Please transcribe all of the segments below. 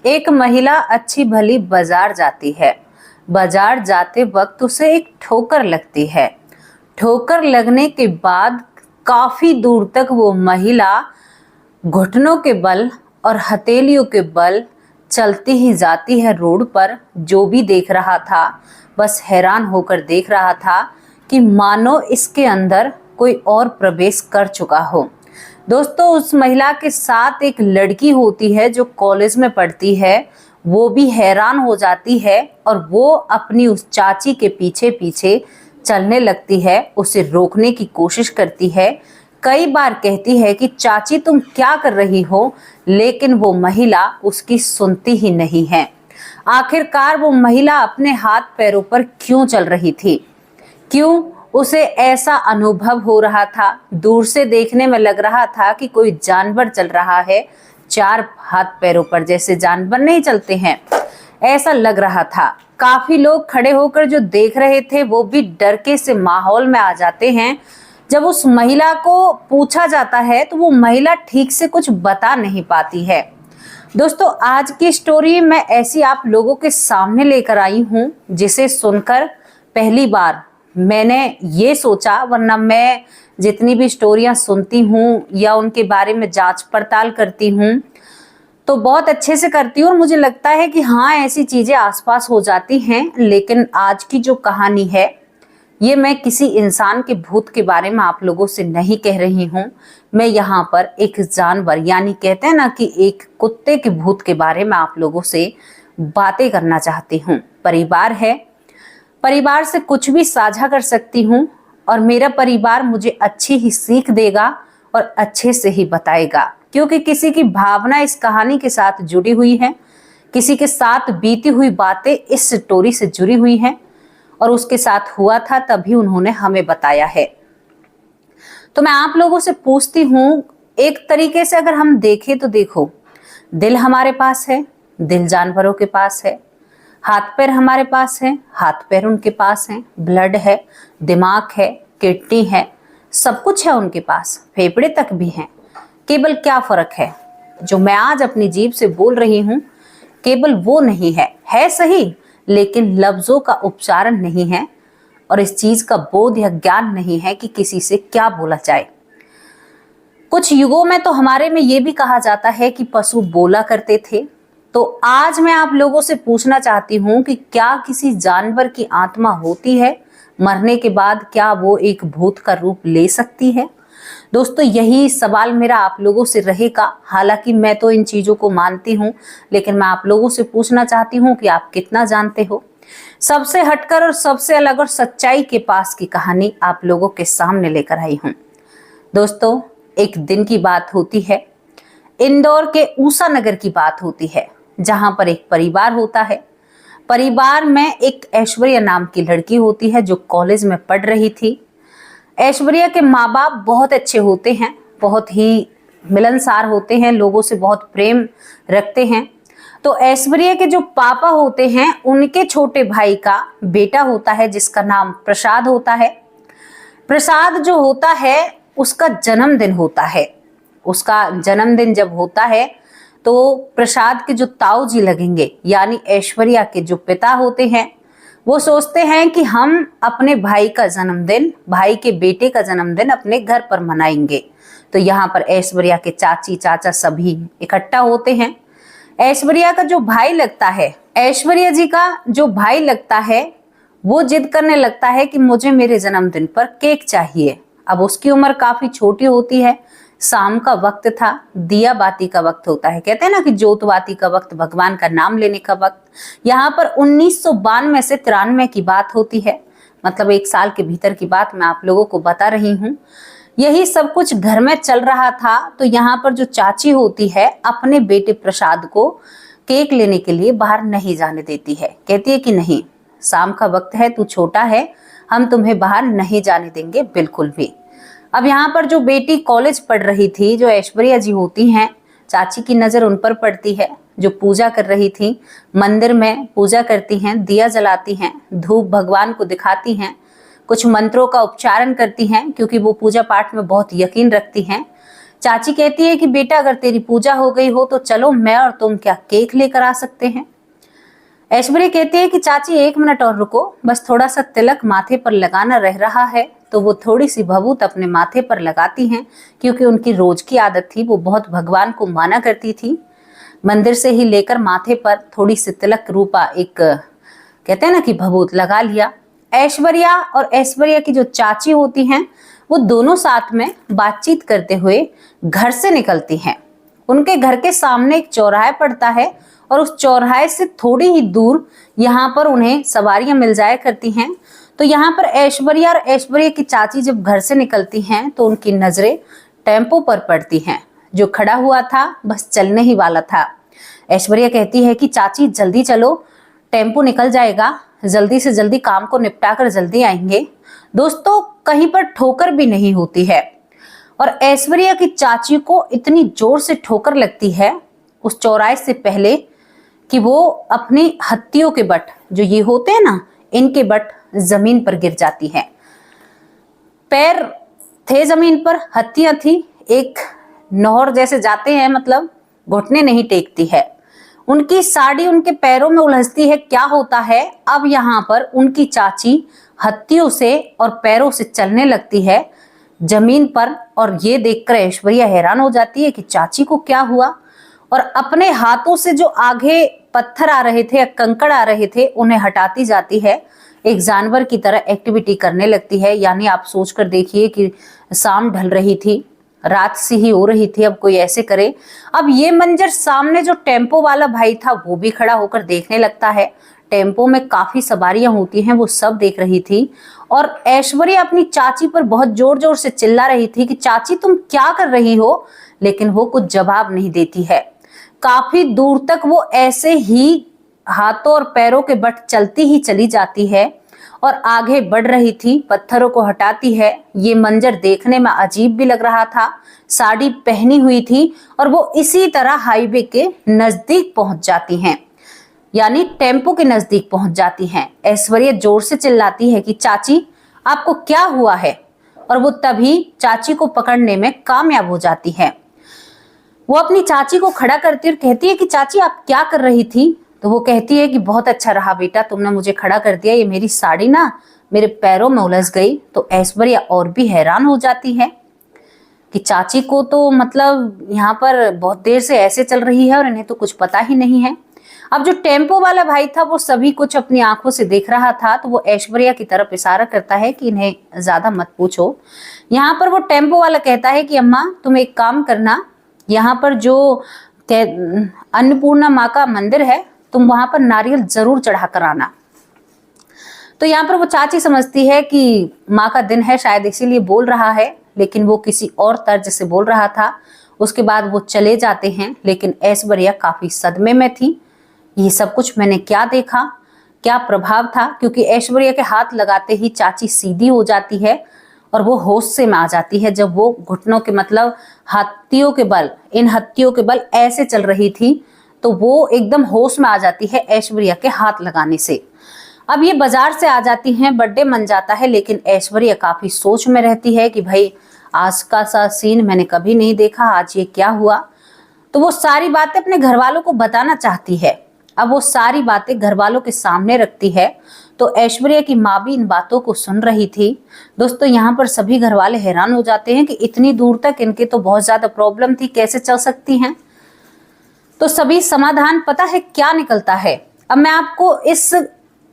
एक महिला अच्छी भली बाजार जाती है। बाजार जाते वक्त उसे एक ठोकर लगती है। ठोकर लगने के बाद काफी दूर तक वो महिला घुटनों के बल और हथेलियों के बल चलती ही जाती है रोड पर। जो भी देख रहा था बस हैरान होकर देख रहा था कि मानो इसके अंदर कोई और प्रवेश कर चुका हो। दोस्तों, उस महिला के साथ एक लड़की होती है जो कॉलेज में पढ़ती है। वो भी हैरान हो जाती है और वो अपनी उस चाची के पीछे पीछे चलने लगती है, उसे रोकने की कोशिश करती है। कई बार कहती है कि चाची तुम क्या कर रही हो, लेकिन वो महिला उसकी सुनती ही नहीं है। आखिरकार वो महिला अपने हाथ पैरों पर क्यों चल रही थी? क्यों उसे ऐसा अनुभव हो रहा था? दूर से देखने में लग रहा था कि कोई जानवर चल रहा है, चार हाथ पैरों पर, जैसे जानवर नहीं चलते हैं, ऐसा लग रहा था। काफी लोग खड़े होकर जो देख रहे थे वो भी डर के से माहौल में आ जाते हैं। जब उस महिला को पूछा जाता है तो वो महिला ठीक से कुछ बता नहीं पाती है। दोस्तों, आज की स्टोरी मैं ऐसी आप लोगों के सामने लेकर आई हूँ जिसे सुनकर पहली बार मैंने ये सोचा, वरना मैं जितनी भी स्टोरियां सुनती हूँ या उनके बारे में जांच पड़ताल करती हूँ तो बहुत अच्छे से करती हूँ और मुझे लगता है कि हाँ, ऐसी चीजें आसपास हो जाती हैं। लेकिन आज की जो कहानी है ये मैं किसी इंसान के भूत के बारे में आप लोगों से नहीं कह रही हूँ। मैं यहाँ पर एक जानवर, यानी कहते हैं ना कि एक कुत्ते के भूत के बारे में आप लोगों से बातें करना चाहती हूँ। परिवार है, परिवार से कुछ भी साझा कर सकती हूँ और मेरा परिवार मुझे अच्छी ही सीख देगा और अच्छे से ही बताएगा, क्योंकि किसी की भावना इस कहानी के साथ जुड़ी हुई है, किसी के साथ बीती हुई बातें इस स्टोरी से जुड़ी हुई हैं और उसके साथ हुआ था तभी उन्होंने हमें बताया है। तो मैं आप लोगों से पूछती हूँ, एक तरीके से अगर हम देखें तो देखो, दिल हमारे पास है, दिल जानवरों के पास है, हाथ पैर हमारे पास है, हाथ पैर उनके पास हैं, ब्लड है, दिमाग है, किडनी है, सब कुछ है उनके पास, फेफड़े तक भी हैं। केवल क्या फर्क है, जो मैं आज अपनी जीभ से बोल रही हूँ केवल वो नहीं है सही, लेकिन लफ्जों का उच्चारण नहीं है और इस चीज का बोध या ज्ञान नहीं है कि किसी से क्या बोला जाए। कुछ युगों में तो हमारे में ये भी कहा जाता है कि पशु बोला करते थे। तो आज मैं आप लोगों से पूछना चाहती हूँ कि क्या किसी जानवर की आत्मा होती है? मरने के बाद क्या वो एक भूत का रूप ले सकती है? दोस्तों, यही सवाल मेरा आप लोगों से रहेगा। हालांकि मैं तो इन चीजों को मानती हूँ, लेकिन मैं आप लोगों से पूछना चाहती हूँ कि आप कितना जानते हो। सबसे हटकर और सबसे अलग और सच्चाई के पास की कहानी आप लोगों के सामने लेकर आई हूँ। दोस्तों, एक दिन की बात होती है, इंदौर के ऊषा नगर की बात होती है, जहां पर एक परिवार होता है। परिवार में एक ऐश्वर्या नाम की लड़की होती है जो कॉलेज में पढ़ रही थी। ऐश्वर्या के माँ बाप बहुत अच्छे होते हैं, बहुत ही मिलनसार होते हैं, लोगों से बहुत प्रेम रखते हैं। तो ऐश्वर्या के जो पापा होते हैं उनके छोटे भाई का बेटा होता है जिसका नाम प्रसाद होता है। प्रसाद जो होता है उसका जन्मदिन होता है। उसका जन्मदिन जब होता है तो प्रसाद के जो ताऊ जी लगेंगे, यानी ऐश्वर्या के जो पिता होते हैं, वो सोचते हैं कि हम अपने भाई का जन्मदिन, भाई के बेटे का जन्मदिन अपने घर पर मनाएंगे। तो यहाँ पर ऐश्वर्या के चाची चाचा सभी इकट्ठा होते हैं। ऐश्वर्या का जो भाई लगता है, ऐश्वर्या जी का जो भाई लगता है, वो जिद करने लगता है कि मुझे मेरे जन्मदिन पर केक चाहिए। अब उसकी उम्र काफी छोटी होती है, शाम का वक्त था, दिया बाती का वक्त होता है, कहते हैं ना कि जोत बाती का वक्त, भगवान का नाम लेने का वक्त। यहाँ पर 1992 से 93 की बात होती है, मतलब एक साल के भीतर की बात मैं आप लोगों को बता रही हूँ। यही सब कुछ घर में चल रहा था। तो यहाँ पर जो चाची होती है अपने बेटे प्रसाद को केक लेने के लिए बाहर नहीं जाने देती है। कहती है कि नहीं, शाम का वक्त है, तू छोटा है, हम तुम्हें बाहर नहीं जाने देंगे बिल्कुल भी। अब यहाँ पर जो बेटी कॉलेज पढ़ रही थी, जो ऐश्वर्या जी होती हैं, चाची की नजर उन पर पड़ती है, जो पूजा कर रही थी, मंदिर में पूजा करती हैं, दिया जलाती हैं, धूप भगवान को दिखाती हैं, कुछ मंत्रों का उच्चारण करती हैं क्योंकि वो पूजा पाठ में बहुत यकीन रखती हैं। चाची कहती है कि बेटा अगर तेरी पूजा हो गई हो तो चलो मैं और तुम क्या केक लेकर आ सकते हैं। ऐश्वर्या कहती है कि चाची 1 मिनट और रुको, बस थोड़ा सा तिलक माथे पर लगाना रह रहा है। तो वो थोड़ी सी भभूत अपने माथे पर लगाती हैं, क्योंकि उनकी रोज की आदत थी, वो बहुत भगवान को माना करती थी। मंदिर से ही लेकर माथे पर थोड़ी सी तिलक रूपा एक कहते हैं ना कि भभूत लगा लिया। ऐश्वर्या और ऐश्वर्या की जो चाची होती हैं वो दोनों साथ में बातचीत करते हुए घर से निकलती हैं। उनके घर के सामने एक चौराहा पड़ता है और उस चौराहे से थोड़ी ही दूर यहाँ पर उन्हें सवारियां मिल जाया करती हैं। तो यहाँ पर ऐश्वर्या और ऐश्वर्या की चाची जब घर से निकलती हैं तो उनकी नजरें टेम्पो पर पड़ती हैं, जो खड़ा हुआ था, बस चलने ही वाला था। ऐश्वर्या कहती है कि चाची जल्दी चलो, टेम्पो निकल जाएगा, जल्दी से जल्दी काम को निपटा कर जल्दी आएंगे। दोस्तों, कहीं पर ठोकर भी नहीं होती है और ऐश्वर्या की चाची को इतनी जोर से ठोकर लगती है उस चौराहे से पहले कि वो अपनी हत्थियों के बट, जो ये होते हैं ना, इनके बट जमीन पर गिर जाती है। पैर थे जमीन पर, हत्थियां थी, एक नौहर जैसे जाते हैं, मतलब घुटने नहीं टेकती है। उनकी साड़ी उनके पैरों में उलझती है। क्या होता है, अब यहाँ पर उनकी चाची हत्थियों से और पैरों से चलने लगती है जमीन पर, और ये देखकर ऐश्वर्या हैरान हो जाती है कि चाची को क्या हुआ, और अपने हाथों से जो आगे पत्थर आ रहे थे या कंकड़ आ रहे थे उन्हें हटाती जाती है। एक जानवर की तरह एक्टिविटी करने लगती है। यानी आप सोच कर देखिए कि शाम ढल रही थी, रात सी ही हो रही थी, अब कोई ऐसे करे। अब ये मंजर सामने जो टेम्पो वाला भाई था वो भी खड़ा होकर देखने लगता है। टेम्पो में काफी सवारियां होती हैं, वो सब देख रही थी। और ऐश्वर्या अपनी चाची पर बहुत जोर जोर से चिल्ला रही थी कि चाची तुम क्या कर रही हो, लेकिन वो कुछ जवाब नहीं देती है। काफी दूर तक वो ऐसे ही हाथों और पैरों के बट चलती ही चली जाती है और आगे बढ़ रही थी, पत्थरों को हटाती है। ये मंजर देखने में अजीब भी लग रहा था। साड़ी पहनी हुई थी और वो इसी तरह हाईवे के नजदीक पहुंच जाती हैं, यानी टेम्पो के नजदीक पहुंच जाती हैं। ऐश्वर्या जोर से चिल्लाती है कि चाची आपको क्या हुआ है, और वो तभी चाची को पकड़ने में कामयाब हो जाती है। वो अपनी चाची को खड़ा करती और कहती है कि चाची आप क्या कर रही थी। तो वो कहती है कि बहुत अच्छा रहा बेटा, तुमने मुझे खड़ा कर दिया, ये मेरी साड़ी ना मेरे पैरों में उलझ गई। तो ऐश्वर्या और भी हैरान हो जाती है कि चाची को तो मतलब यहाँ पर बहुत देर से ऐसे चल रही है और इन्हें तो कुछ पता ही नहीं है। अब जो टेम्पो वाला भाई था वो सभी कुछ अपनी आंखों से देख रहा था, तो वो ऐश्वर्या की तरफ इशारा करता है कि इन्हें ज्यादा मत पूछो। यहाँ पर वो टेम्पो वाला कहता है कि अम्मा तुम एक काम करना, यहाँ पर जो अन्नपूर्णा माँ का मंदिर है तुम वहां पर नारियल जरूर चढ़ा कर आना। तो यहाँ पर वो चाची समझती है कि माँ का दिन है, शायद इसीलिए बोल रहा है, लेकिन वो किसी और तर्ज से बोल रहा था। उसके बाद वो चले जाते हैं, लेकिन ऐश्वर्या काफी सदमे में थी। ये सब कुछ मैंने क्या देखा, क्या प्रभाव था, क्योंकि ऐश्वर्या के हाथ लगाते ही चाची सीधी हो जाती है और वो होश से में आ जाती है। जब वो घुटनों के मतलब हत्थियों के बल, इन हत्थियों के बल ऐसे चल रही थी, तो वो एकदम होश में आ जाती है ऐश्वर्या के हाथ लगाने से। अब ये बाजार से आ जाती हैं, बर्थडे मन जाता है, लेकिन ऐश्वर्या काफी सोच में रहती है कि भाई आज का सा सीन मैंने कभी नहीं देखा, आज ये क्या हुआ। तो वो सारी बातें अपने घर वालों को बताना चाहती है। अब वो सारी बातें घर वालों के सामने रखती है, तो ऐश्वर्या की माँ भी इन बातों को सुन रही थी। दोस्तों, यहाँ पर सभी घर वाले हैरान हो जाते हैं कि इतनी दूर तक इनके तो बहुत ज्यादा प्रॉब्लम थी, कैसे चल सकती हैं। तो सभी समाधान पता है क्या निकलता है। अब मैं आपको इस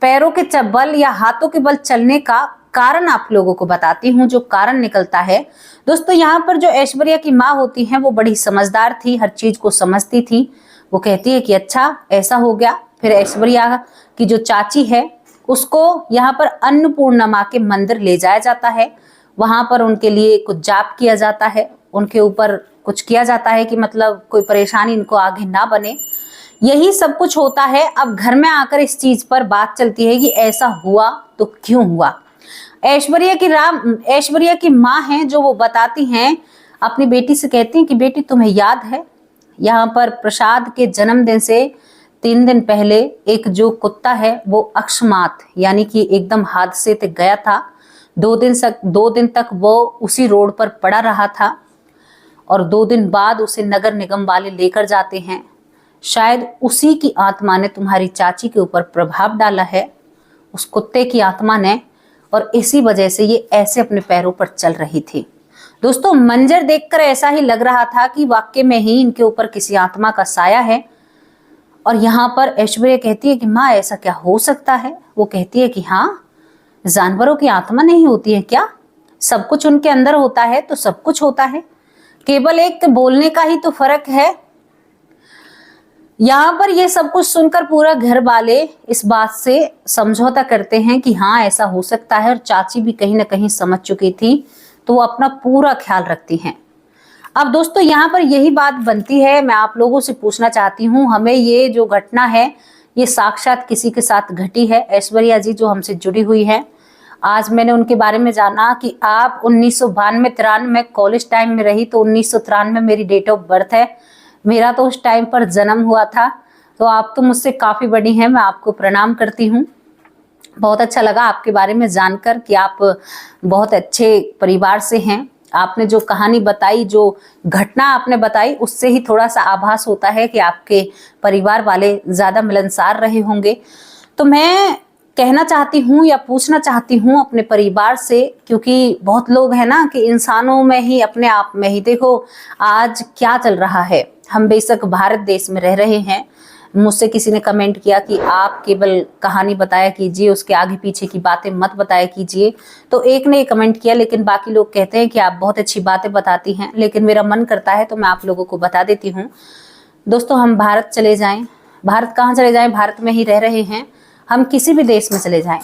पैरों के बल या हाथों के बल चलने का कारण आप लोगों को बताती हूँ, जो कारण निकलता है। दोस्तों, यहाँ पर जो ऐश्वर्या की माँ होती हैं वो बड़ी समझदार थी, हर चीज को समझती थी। वो कहती है कि अच्छा ऐसा हो गया। फिर ऐश्वर्या की जो चाची है उसको यहाँ पर अन्नपूर्णा माँ के मंदिर ले जाया जाता है। वहां पर उनके लिए कुछ जाप किया जाता है, उनके ऊपर कुछ किया जाता है कि मतलब कोई परेशानी इनको आगे ना बने। यही सब कुछ होता है। अब घर में आकर इस चीज पर बात चलती है कि ऐसा हुआ तो क्यों हुआ। ऐश्वर्या की माँ हैं जो वो बताती हैं, अपनी बेटी से कहती हैं कि बेटी तुम्हें याद है यहाँ पर प्रसाद के जन्मदिन से 3 दिन पहले एक जो कुत्ता है वो अकस्मात यानी कि एकदम हादसे से गया था। 2 दिन तक वो उसी रोड पर पड़ा रहा था और 2 दिन बाद उसे नगर निगम वाले लेकर जाते हैं। शायद उसी की आत्मा ने तुम्हारी चाची के ऊपर प्रभाव डाला है, उस कुत्ते की आत्मा ने, और इसी वजह से ये ऐसे अपने पैरों पर चल रही थी। दोस्तों, मंजर देखकर ऐसा ही लग रहा था कि वाकई में ही इनके ऊपर किसी आत्मा का साया है। और यहाँ पर ऐश्वर्या कहती है कि माँ ऐसा क्या हो सकता है? वो कहती है कि हाँ, जानवरों की आत्मा नहीं होती है क्या? सब कुछ उनके अंदर होता है तो सब कुछ होता है, केवल एक बोलने का ही तो फर्क है। यहाँ पर ये सब कुछ सुनकर पूरा घर वाले इस बात से समझौता करते हैं कि हाँ ऐसा हो सकता है, और चाची भी कहीं ना कहीं समझ चुकी थी, तो वो अपना पूरा ख्याल रखती हैं। अब दोस्तों, यहाँ पर यही बात बनती है, मैं आप लोगों से पूछना चाहती हूँ, हमें ये जो घटना है ये साक्षात किसी के साथ घटी है? ऐश्वर्या जी जो हमसे जुड़ी हुई है, आज मैंने उनके बारे में जाना कि आप 1992-93 में कॉलेज टाइम में रही, तो 1993 में मेरी डेट ऑफ बर्थ है, मेरा तो उस टाइम पर जन्म हुआ था, तो आप तो मुझसे काफ़ी बड़ी हैं, मैं आपको प्रणाम करती हूँ। बहुत अच्छा लगा आपके बारे में जानकर कि आप बहुत अच्छे परिवार से हैं। आपने जो कहानी बताई, जो घटना आपने बताई, उससे ही थोड़ा सा आभास होता है कि आपके परिवार वाले ज़्यादा मिलनसार रहे होंगे। तो मैं कहना चाहती हूँ या पूछना चाहती हूँ अपने परिवार से, क्योंकि बहुत लोग हैं ना कि इंसानों में ही, अपने आप में ही, देखो आज क्या चल रहा है। हम बेशक भारत देश में रह रहे हैं, मुझसे किसी ने कमेंट किया कि आप केवल कहानी बताया कीजिए, उसके आगे पीछे की बातें मत बताया कीजिए, तो एक ने कमेंट किया, लेकिन बाकी लोग कहते हैं कि आप बहुत अच्छी बातें बताती हैं, लेकिन मेरा मन करता है तो मैं आप लोगों को बता देती हूँ। दोस्तों, हम भारत चले जाएं, भारत कहाँ चले जाएं, भारत में ही रह रहे हैं, हम किसी भी देश में चले जाएं,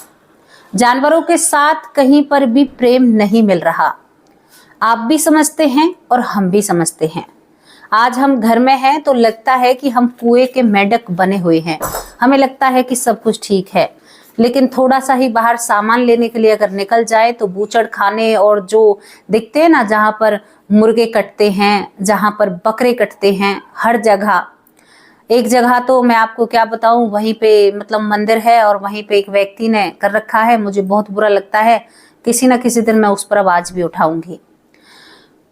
जानवरों के साथ कहीं पर भी प्रेम नहीं मिल रहा। आप भी समझते हैं और हम भी समझते हैं। आज हम घर में हैं तो लगता है कि हम कुएं के मेंढक बने हुए हैं, हमें लगता है कि सब कुछ ठीक है, लेकिन थोड़ा सा ही बाहर सामान लेने के लिए अगर निकल जाए तो बूचड़ खाने और जो दिखते हैं ना, जहाँ पर मुर्गे कटते हैं, जहाँ पर बकरे कटते हैं, हर जगह। एक जगह तो मैं आपको क्या बताऊं, वहीं पे मतलब मंदिर है और वहीं पे एक व्यक्ति ने कर रखा है, मुझे बहुत बुरा लगता है, किसी ना किसी दिन मैं उस पर आवाज भी उठाऊंगी।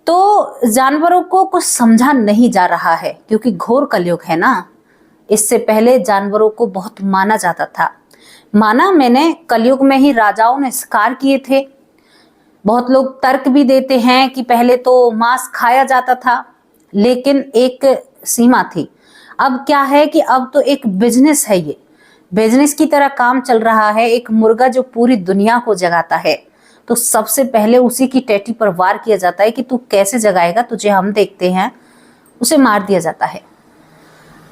तो जानवरों को कुछ समझा नहीं जा रहा है, क्योंकि घोर कलयुग है ना। इससे पहले जानवरों को बहुत माना जाता था, माना मैंने कलयुग में ही राजाओं ने शिकार किए थे। बहुत लोग तर्क भी देते हैं कि पहले तो मांस खाया जाता था, लेकिन एक सीमा थी। अब क्या है कि अब तो एक बिजनेस है, ये बिजनेस की तरह काम चल रहा है। एक मुर्गा जो पूरी दुनिया को जगाता है, तो सबसे पहले उसी की टैटी पर वार किया जाता है कि तू कैसे जगाएगा, तुझे हम देखते हैं, उसे मार दिया जाता है।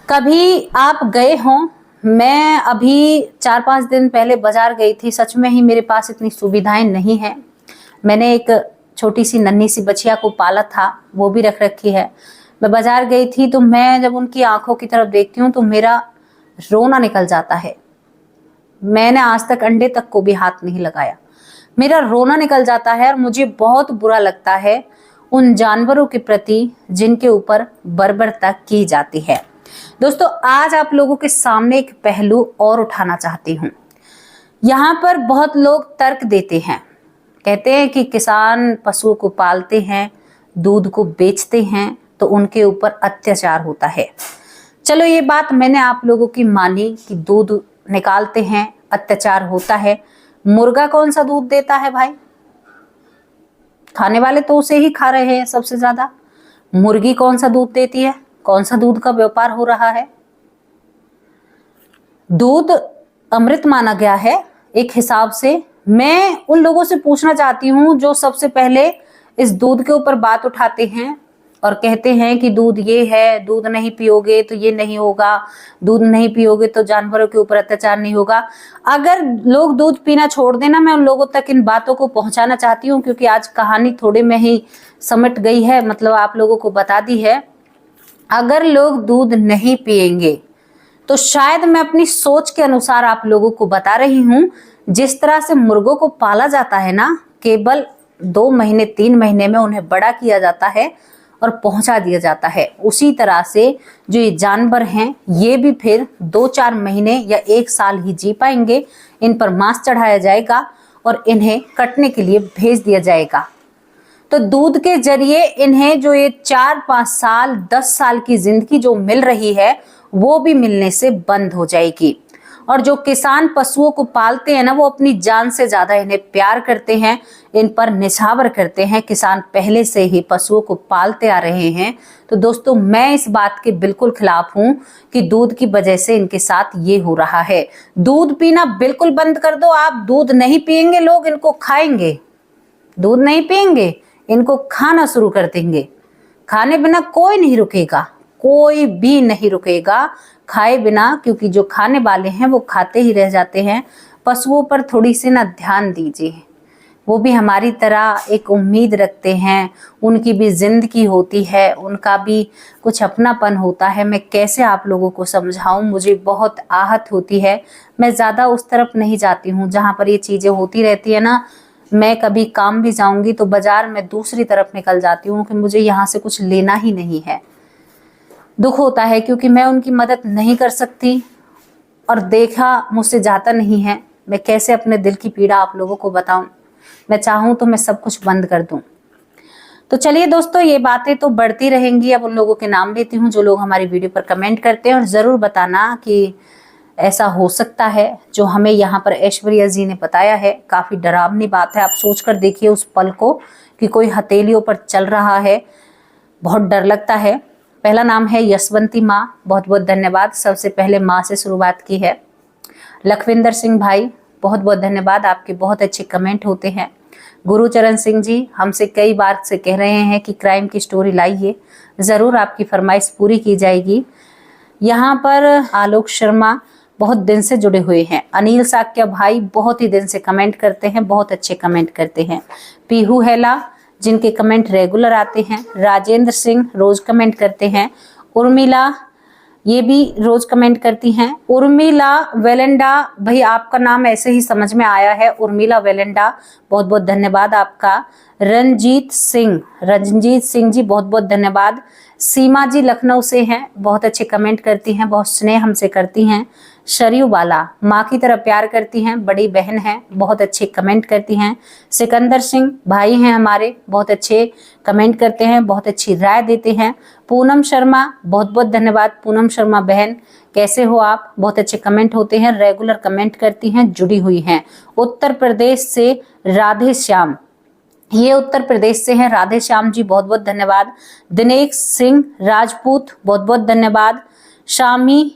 कभी आप गए हों, मैं अभी 4-5 दिन पहले बाजार गई थी, सच में ही मेरे पास इतनी सुविधाएं नहीं है। मैंने एक छोटी सी नन्ही सी बछिया को पाला था, वो भी रख रखी है। मैं बाजार गई थी तो मैं जब उनकी आंखों की तरफ देखती हूँ तो मेरा रोना निकल जाता है। मैंने आज तक अंडे तक को भी हाथ नहीं लगाया, मेरा रोना निकल जाता है और मुझे बहुत बुरा लगता है उन जानवरों के प्रति जिनके ऊपर बर्बरता की जाती है। दोस्तों, आज आप लोगों के सामने एक पहलू और उठाना चाहती हूँ। यहाँ पर बहुत लोग तर्क देते हैं, कहते हैं कि किसान पशुओं को पालते हैं, दूध को बेचते हैं, तो उनके ऊपर अत्याचार होता है। चलो ये बात मैंने आप लोगों की मानी कि दूध निकालते हैं, अत्याचार होता है। मुर्गा कौन सा दूध देता है भाई? खाने वाले तो उसे ही खा रहे हैं सबसे ज्यादा। मुर्गी कौन सा दूध देती है? कौन सा दूध का व्यापार हो रहा है? दूध अमृत माना गया है एक हिसाब से। मैं उन लोगों से पूछना चाहती हूँ जो सबसे पहले इस दूध के ऊपर बात उठाते हैं और कहते हैं कि दूध ये है, दूध नहीं पियोगे तो ये नहीं होगा, दूध नहीं पियोगे तो जानवरों के ऊपर अत्याचार नहीं होगा। अगर लोग दूध पीना छोड़ देना, मैं उन लोगों तक इन बातों को पहुंचाना चाहती हूँ, क्योंकि आज कहानी थोड़े में ही समेट गई है, मतलब आप लोगों को बता दी है। अगर लोग दूध नहीं पिएंगे तो शायद मैं अपनी सोच के अनुसार आप लोगों को बता रही हूँ, जिस तरह से मुर्गों को पाला जाता है ना, केवल 2 महीने 3 महीने में उन्हें बड़ा किया जाता है और पहुंचा दिया जाता है, उसी तरह से जो ये जानवर हैं ये भी फिर 2-4 महीने या 1 साल ही जी पाएंगे। इन पर मांस चढ़ाया जाएगा और इन्हें कटने के लिए भेज दिया जाएगा। तो दूध के जरिए इन्हें जो ये 4-5 साल 10 साल की जिंदगी जो मिल रही है वो भी मिलने से बंद हो जाएगी। और जो किसान पशुओं को पालते हैं ना, वो अपनी जान से ज्यादा इन्हें प्यार करते हैं, इन पर निछावर करते हैं। किसान पहले से ही पशुओं को पालते आ रहे हैं। तो दोस्तों, मैं इस बात के बिल्कुल खिलाफ हूं कि दूध की वजह से इनके साथ ये हो रहा है। दूध पीना बिल्कुल बंद कर दो। आप दूध नहीं पिएंगे, लोग इनको खाएंगे। दूध नहीं पिएंगे, इनको खाना शुरू कर देंगे। खाने बिना कोई नहीं रुकेगा, कोई भी नहीं रुकेगा खाए बिना, क्योंकि जो खाने वाले हैं वो खाते ही रह जाते हैं। पशुओं पर थोड़ी सी ना ध्यान दीजिए, वो भी हमारी तरह एक उम्मीद रखते हैं, उनकी भी जिंदगी होती है, उनका भी कुछ अपनापन होता है। मैं कैसे आप लोगों को समझाऊं, मुझे बहुत आहत होती है। मैं ज़्यादा उस तरफ नहीं जाती हूँ जहाँ पर ये चीज़ें होती रहती है ना। मैं कभी काम भी जाऊंगी तो बाजार में दूसरी तरफ निकल जाती हूँ कि मुझे यहाँ से कुछ लेना ही नहीं है। दुख होता है क्योंकि मैं उनकी मदद नहीं कर सकती और देखा मुझसे जाता नहीं है। मैं कैसे अपने दिल की पीड़ा आप लोगों को बताऊं। मैं चाहूं तो मैं सब कुछ बंद कर दूं। तो चलिए दोस्तों, ये बातें तो बढ़ती रहेंगी। अब उन लोगों के नाम लेती हूँ जो लोग हमारी वीडियो पर कमेंट करते हैं, और ज़रूर बताना कि ऐसा हो सकता है जो हमें यहाँ पर ऐश्वर्या जी ने बताया है। काफ़ी डरावनी बात है। आप सोच कर देखिए उस पल को कि कोई हथेलियों पर चल रहा है। बहुत डर लगता है। पहला नाम है यशवंती माँ, बहुत बहुत धन्यवाद। सबसे पहले माँ से शुरुआत की है। लखविंदर सिंह भाई, बहुत बहुत धन्यवाद, आपके बहुत अच्छे कमेंट होते हैं। गुरुचरण सिंह जी हमसे कई बार से कह रहे हैं कि क्राइम की स्टोरी लाइए, ज़रूर आपकी फरमाइश पूरी की जाएगी। यहाँ पर आलोक शर्मा बहुत दिन से जुड़े हुए हैं। अनिल साक्या भाई बहुत ही दिन से कमेंट करते हैं, बहुत अच्छे कमेंट करते हैं। पीहू हेला, जिनके कमेंट रेगुलर आते हैं। राजेंद्र सिंह रोज कमेंट करते हैं। उर्मिला, ये भी रोज कमेंट करती हैं। उर्मिला वेलेंडा, भाई आपका नाम ऐसे ही समझ में आया है, उर्मिला वेलेंडा, बहुत बहुत धन्यवाद आपका। रंजीत सिंह जी बहुत बहुत धन्यवाद। सीमा जी लखनऊ से हैं, बहुत अच्छे कमेंट करती हैं, बहुत स्नेह हमसे करती हैं। शरीयू बाला, माँ की तरह प्यार करती हैं, बड़ी बहन हैं, बहुत अच्छे कमेंट करती हैं। सिकंदर सिंह भाई हैं हमारे, बहुत अच्छे कमेंट करते हैं, बहुत अच्छी राय देते हैं। पूनम शर्मा, बहुत बहुत धन्यवाद। पूनम शर्मा बहन, कैसे हो आप? बहुत अच्छे कमेंट होते हैं, रेगुलर कमेंट करती हैं, जुड़ी हुई हैं। उत्तर प्रदेश से राधे श्याम, ये उत्तर प्रदेश से हैं राधे श्याम जी, बहुत बहुत धन्यवाद। दिनेश सिंह राजपूत, बहुत बहुत धन्यवाद। शामी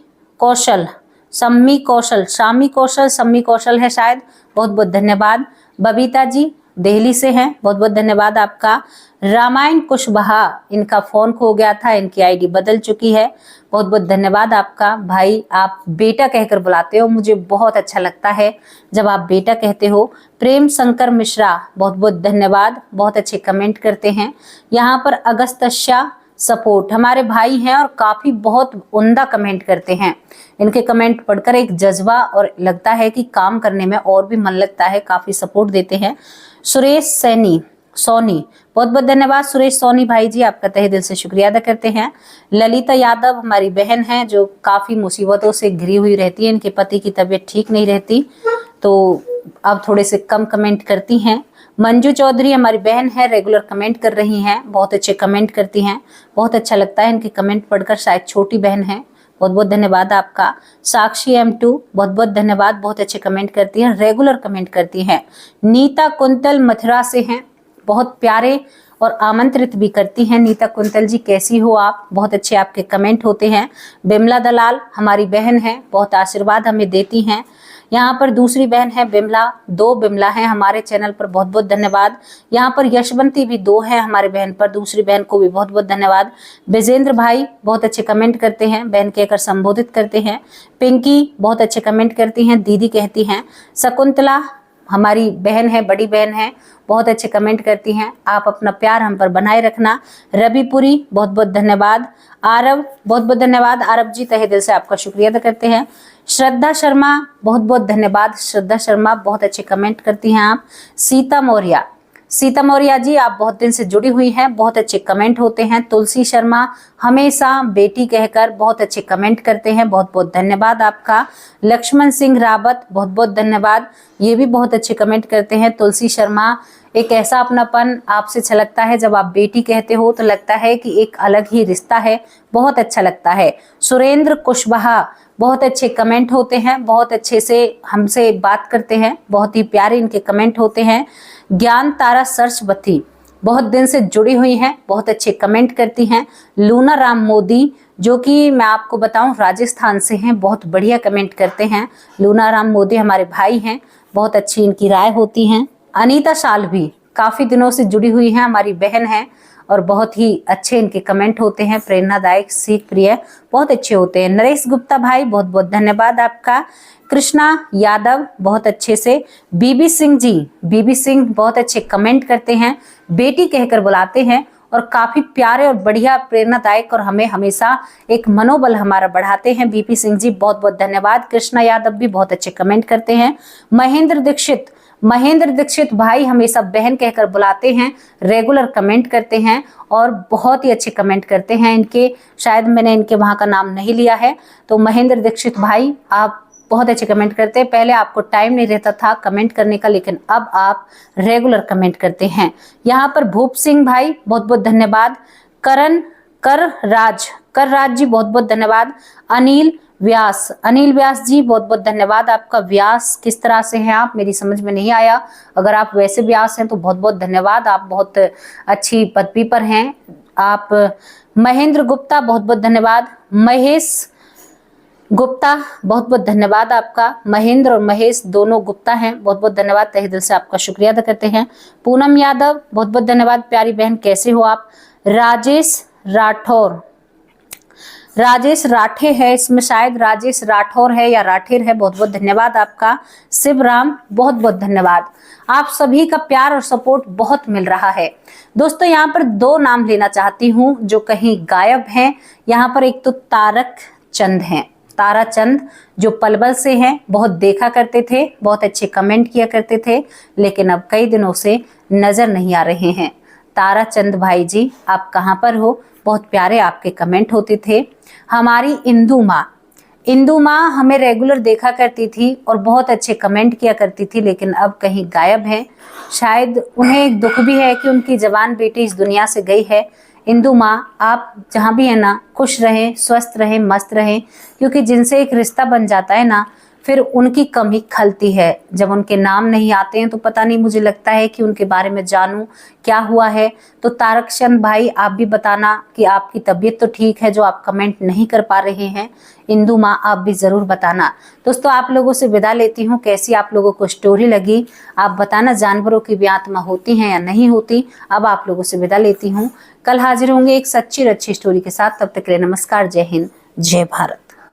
कौशल है शायद, बहुत बहुत धन्यवाद। बबीता जी दिल्ली से हैं, बहुत बहुत धन्यवाद आपका। रामायण कुशवाहा, इनका फोन खो गया था, इनकी आईडी बदल चुकी है, बहुत बहुत धन्यवाद आपका। भाई आप बेटा कहकर बुलाते हो, मुझे बहुत अच्छा लगता है जब आप बेटा कहते हो। प्रेम शंकर मिश्रा, बहुत बहुत धन्यवाद, बहुत अच्छे कमेंट करते हैं। यहाँ पर अगस्तस्या सपोर्ट, हमारे भाई हैं और काफ़ी बहुत उम्दा कमेंट करते हैं। इनके कमेंट पढ़कर एक जज्बा और लगता है कि काम करने में और भी मन लगता है, काफ़ी सपोर्ट देते हैं। सुरेश सोनी, बहुत बहुत धन्यवाद सुरेश सोनी भाई जी, आपका तहे दिल से शुक्रिया अदा करते हैं। ललिता यादव हमारी बहन हैं जो काफ़ी मुसीबतों से घिरी हुई रहती है, इनके पति की तबीयत ठीक नहीं रहती तो अब थोड़े से कम कमेंट करती हैं। मंजू चौधरी हमारी बहन है, रेगुलर कमेंट कर रही हैं, बहुत अच्छे कमेंट करती हैं, बहुत अच्छा लगता है इनके कमेंट पढ़कर, शायद छोटी बहन है, बहुत बहुत धन्यवाद आपका। साक्षी M2, बहुत बहुत धन्यवाद, बहुत अच्छे कमेंट करती हैं, रेगुलर कमेंट करती हैं। नीता कुंतल मथुरा से हैं, बहुत प्यारे और आमंत्रित भी करती हैं। नीता कुंतल जी कैसी हो आप? बहुत अच्छे आपके कमेंट होते हैं। बिमला दलाल हमारी बहन है, बहुत आशीर्वाद हमें देती हैं। यहाँ पर दूसरी बहन है बिमला, 2 बिमला हैं हमारे चैनल पर, बहुत बहुत धन्यवाद। यहाँ पर यशवंती भी 2 हैं हमारे बहन पर, दूसरी बहन को भी बहुत बहुत धन्यवाद। विजेंद्र भाई बहुत अच्छे कमेंट करते हैं, बहन कहकर संबोधित करते हैं। पिंकी बहुत अच्छे कमेंट करती हैं, दीदी कहती हैं। शकुंतला हमारी बहन है, बड़ी बहन है, बहुत अच्छे कमेंट करती हैं, आप अपना प्यार हम पर बनाए रखना। रविपुरी बहुत बहुत धन्यवाद। आरव बहुत बहुत धन्यवाद, आरव जी तहे दिल से आपका शुक्रिया अदा करते हैं। श्रद्धा शर्मा बहुत बहुत धन्यवाद, श्रद्धा शर्मा बहुत अच्छे कमेंट करती हैं आप। सीता मौर्या जी आप बहुत दिन से जुड़ी हुई हैं, बहुत अच्छे कमेंट होते हैं। तुलसी शर्मा हमेशा बेटी कहकर बहुत अच्छे कमेंट करते हैं, बहुत बहुत धन्यवाद आपका। लक्ष्मण सिंह रावत बहुत बहुत धन्यवाद, ये भी बहुत अच्छे कमेंट करते हैं। तुलसी शर्मा एक ऐसा अपनापन आपसे छलकता है, जब आप बेटी कहते हो तो लगता है कि एक अलग ही रिश्ता है, बहुत अच्छा लगता है। सुरेंद्र कुशवाहा, बहुत अच्छे कमेंट होते हैं, बहुत अच्छे से हमसे बात करते हैं, बहुत ही प्यारे इनके कमेंट होते हैं। ज्ञान तारा सरस्वती बहुत दिन से जुड़ी हुई हैं, बहुत अच्छे कमेंट करती हैं। लूना राम मोदी, जो कि मैं आपको बताऊं राजस्थान से हैं, बहुत बढ़िया कमेंट करते हैं। लूना राम मोदी हमारे भाई हैं, बहुत अच्छी इनकी राय होती हैं। अनीता शाल्वी काफी दिनों से जुड़ी हुई हैं, हमारी बहन हैं और बहुत ही अच्छे इनके कमेंट होते हैं, प्रेरणादायक, सीख प्रिय, बहुत अच्छे होते हैं। नरेश गुप्ता भाई, बहुत बहुत धन्यवाद आपका। कृष्णा यादव बहुत अच्छे से। बीबी सिंह जी, बीबी सिंह बहुत अच्छे कमेंट करते हैं, बेटी कहकर बुलाते हैं और काफी प्यारे और बढ़िया प्रेरणादायक और हमें हमेशा एक मनोबल हमारा बढ़ाते हैं। बीपी सिंह जी बहुत बहुत धन्यवाद। कृष्णा यादव भी बहुत अच्छे कमेंट करते हैं। महेंद्र दीक्षित, महेंद्र दीक्षित भाई हमेशा बहन कहकर बुलाते हैं, रेगुलर कमेंट करते हैं और बहुत ही अच्छे कमेंट करते हैं। इनके शायद मैंने इनके वहां का नाम नहीं लिया है, तो महेंद्र दीक्षित भाई आप बहुत अच्छे कमेंट करते हैं। पहले आपको टाइम नहीं रहता था कमेंट करने का, लेकिन अब आप रेगुलर कमेंट करते हैं। यहाँ पर भूप सिंह भाई बहुत बहुत धन्यवाद। कर राज जी बहुत बहुत धन्यवाद। अनिल व्यास जी बहुत बहुत धन्यवाद आपका। व्यास किस तरह से हैं आप, मेरी समझ में नहीं आया। अगर आप वैसे व्यास हैं तो बहुत बहुत धन्यवाद, आप बहुत अच्छी पदवी पर हैं आप। महेंद्र गुप्ता बहुत बहुत धन्यवाद। महेश गुप्ता बहुत बहुत धन्यवाद आपका। महेंद्र और महेश दोनों गुप्ता हैं, बहुत बहुत धन्यवाद, तहे दिल से आपका शुक्रिया अदा करते हैं। पूनम यादव बहुत बहुत धन्यवाद, प्यारी बहन कैसे हो आप। राजेश राठे है, इसमें शायद राजेश राठौर है या राठेर है, बहुत बहुत धन्यवाद आपका। शिवराम बहुत बहुत धन्यवाद। आप सभी का प्यार और सपोर्ट बहुत मिल रहा है। दोस्तों यहाँ पर दो नाम लेना चाहती हूँ जो कहीं गायब हैं। यहाँ पर एक तो तारक चंद हैं, तारा चंद जो पलवल से हैं, बहुत देखा करते थे, बहुत अच्छे कमेंट किया करते थे, लेकिन अब कई दिनों से नजर नहीं आ रहे हैं। तारा चंद भाई जी आप कहाँ पर हो, बहुत प्यारे आपके कमेंट होते थे। हमारी इंदू माँ हमें रेगुलर देखा करती थी और बहुत अच्छे कमेंट किया करती थी, लेकिन अब कहीं गायब हैं। शायद उन्हें एक दुख भी है कि उनकी जवान बेटी इस दुनिया से गई है। इंदू माँ आप जहाँ भी है ना, खुश रहें, स्वस्थ रहें, मस्त रहें, क्योंकि जिनसे एक रिश्ता बन जाता है ना, फिर उनकी कमी खलती है। जब उनके नाम नहीं आते हैं तो पता नहीं, मुझे लगता है कि उनके बारे में जानूं क्या हुआ है। तो तारक चंद भाई आप भी बताना कि आपकी तबीयत तो ठीक है जो आप कमेंट नहीं कर पा रहे हैं। इंदू माँ आप भी ज़रूर बताना। दोस्तों आप लोगों से विदा लेती हूँ, कैसी आप लोगों को स्टोरी लगी आप बताना। जानवरों की भी आत्मा होती है या नहीं होती। अब आप लोगों से विदा लेती हूँ, कल हाजिर होंगे एक सच्ची और अच्छी स्टोरी के साथ। तब तक के लिए नमस्कार, जय हिंद, जय भारत।